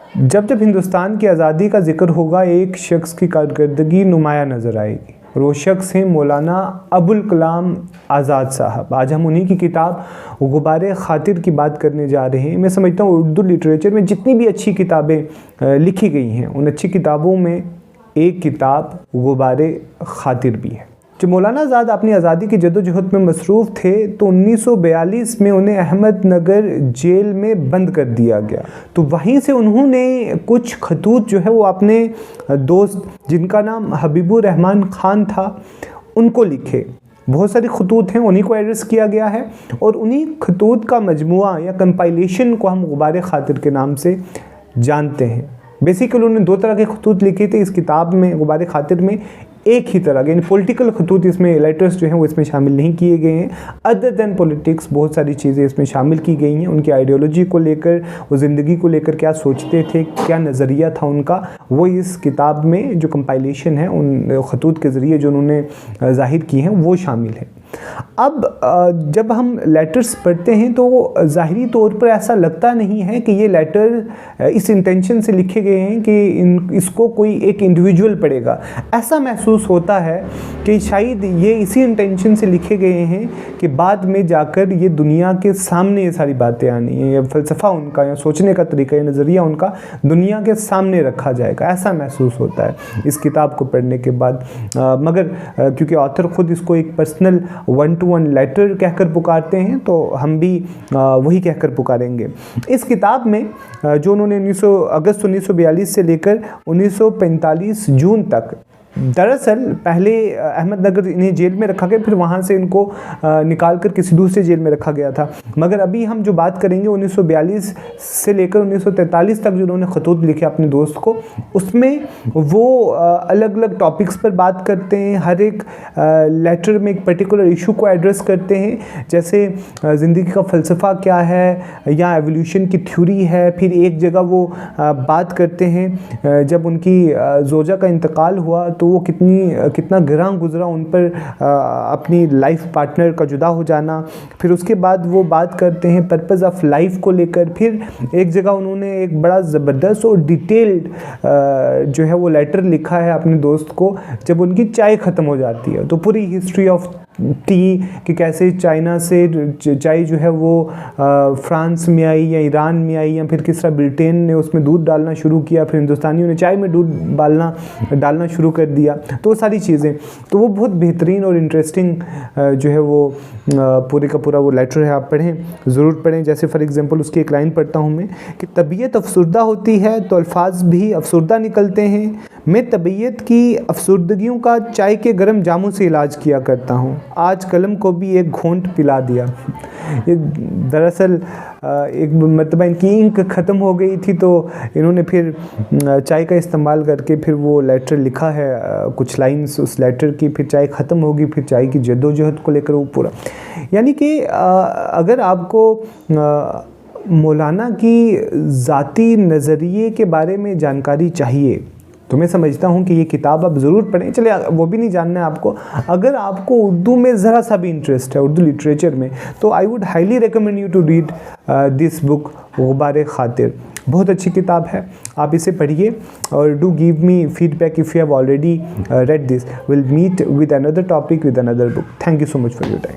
जब जब हिंदुस्तान की आज़ादी का जिक्र होगा एक शख्स की कारकर्दगी नुमाया नज़र आएगी और वो शख्स हैं मौलाना अबुल कलाम आज़ाद साहब। आज हम उन्हीं की किताब गुबारे ख़ातिर की बात करने जा रहे हैं। मैं समझता हूँ उर्दू लिटरेचर में जितनी भी अच्छी किताबें लिखी गई हैं उन अच्छी किताबों में एक किताब गुबारे ख़ातिर भी है। जब मौलाना आज़ाद अपनी आज़ादी की जद्दोजहद में मसरूफ़ थे तो 1942 में उन्हें अहमदनगर जेल में बंद कर दिया गया। तो वहीं से उन्होंने कुछ खतूत जो है वो अपने दोस्त जिनका नाम हबीबुर रहमान ख़ान था उनको लिखे। बहुत सारी खतूत हैं, उन्हीं को एड्रेस किया गया है और उन्हीं खतूत का मजमुआ या कंपाइलेशन को हम गुबारे ख़ातिर के नाम से जानते हैं। बेसिकली उन्होंने दो तरह के खतूत लिखे थे इस किताब में गुबारे ख़ातिर में, एक ही तरह के यानी पॉलिटिकल खतूत इसमें लेटर्स जो हैं वो इसमें शामिल नहीं किए गए हैं। अदर दैन पॉलिटिक्स बहुत सारी चीज़ें इसमें शामिल की गई हैं। उनकी आइडियोलॉजी को लेकर, वो ज़िंदगी को लेकर क्या सोचते थे, क्या नज़रिया था उनका, वो इस किताब में जो कंपाइलेशन है उन खतूत के ज़रिए जो उन्होंने ज़ाहिर की हैं वो शामिल है। अब जब हम लेटर्स पढ़ते हैं तो ज़ाहिरी तौर पर ऐसा लगता नहीं है कि ये लेटर इस इंटेंशन से लिखे गए हैं कि इसको कोई एक इंडिविजुअल पढ़ेगा। ऐसा महसूस होता है कि शायद ये इसी इंटेंशन से लिखे गए हैं कि बाद में जाकर ये दुनिया के सामने ये सारी बातें आनी है, या फ़लसफ़ा उनका या सोचने का तरीका या नज़रिया उनका दुनिया के सामने रखा जाएगा, ऐसा महसूस होता है इस किताब को पढ़ने के बाद। मगर क्योंकि ऑथर ख़ुद इसको एक पर्सनल 1-to-1 लेटर कहकर पुकारते हैं तो हम भी वही कहकर पुकारेंगे। इस किताब में जो उन्होंने 19 अगस्त 1942 से लेकर 1945 जून तक, दरअसल पहले अहमदनगर इन्हें जेल में रखा गया, फिर वहाँ से इनको निकाल कर किसी दूसरे जेल में रखा गया था। मगर अभी हम जो बात करेंगे 1942 से लेकर 1943 तक जो उन्होंने खतूत लिखे अपने दोस्त को, उसमें वो अलग अलग टॉपिक्स पर बात करते हैं। हर एक लेटर में एक पर्टिकुलर इशू को एड्रेस करते हैं, जैसे ज़िंदगी का फ़लसफ़ा क्या है या एवोल्यूशन की थ्योरी है। फिर एक जगह वो बात करते हैं जब उनकी ज़ौजा का इंतकाल हुआ तो वो कितना गिरां गुजरा उन पर अपनी लाइफ पार्टनर का जुदा हो जाना। फिर उसके बाद वो बात करते हैं पर्पज़ ऑफ लाइफ को लेकर। फिर एक जगह उन्होंने एक बड़ा ज़बरदस्त और डिटेल्ड जो है वो लेटर लिखा है अपने दोस्त को जब उनकी चाय ख़त्म हो जाती है। तो पूरी हिस्ट्री ऑफ टी कि कैसे चाइना से चाय जो है वो फ्रांस में आई या ईरान में आई, या फिर किस तरह ब्रिटेन ने उसमें दूध डालना शुरू किया, फिर हिंदुस्तानियों ने चाय में दूध डालना शुरू कर दिया। तो वो सारी चीज़ें, तो वो बहुत बेहतरीन और इंटरेस्टिंग जो है वो पूरे का पूरा वो लेटर है, आप पढ़ें, ज़रूर पढ़ें। जैसे फॉर एग्जांपल उसकी एक लाइन पढ़ता हूँ मैं कि तबीयत अफसुर्दा होती है तो अल्फाज भी अफसुर्दा निकलते हैं। मैं तबीयत की अफसुर्दगियों का चाय के गर्म जामुन से इलाज किया करता हूँ, आज कलम को भी एक घूंट पिला दिया। ये दरअसल एक मरतबा इनकी इंक ख़त्म हो गई थी तो इन्होंने फिर चाय का इस्तेमाल करके फिर वो लेटर लिखा है, कुछ लाइंस उस लेटर की। फिर चाय ख़त्म होगी, फिर चाय की जद्दोजहद को लेकर वो पूरा, यानी कि अगर आपको मौलाना की ज़ाती नज़रिए के बारे में जानकारी चाहिए तो मैं समझता हूँ कि ये किताब आप ज़रूर पढ़ें। चलिए वो भी नहीं जानना है आपको, अगर आपको उर्दू में ज़रा सा भी इंटरेस्ट है, उर्दू लिटरेचर में, तो I would highly recommend you to read this book Ghubare Khatir. बहुत अच्छी किताब है, आप इसे पढ़िए और do give me feedback if you have already read this. Will meet with another topic with another book. Thank you so much for your time.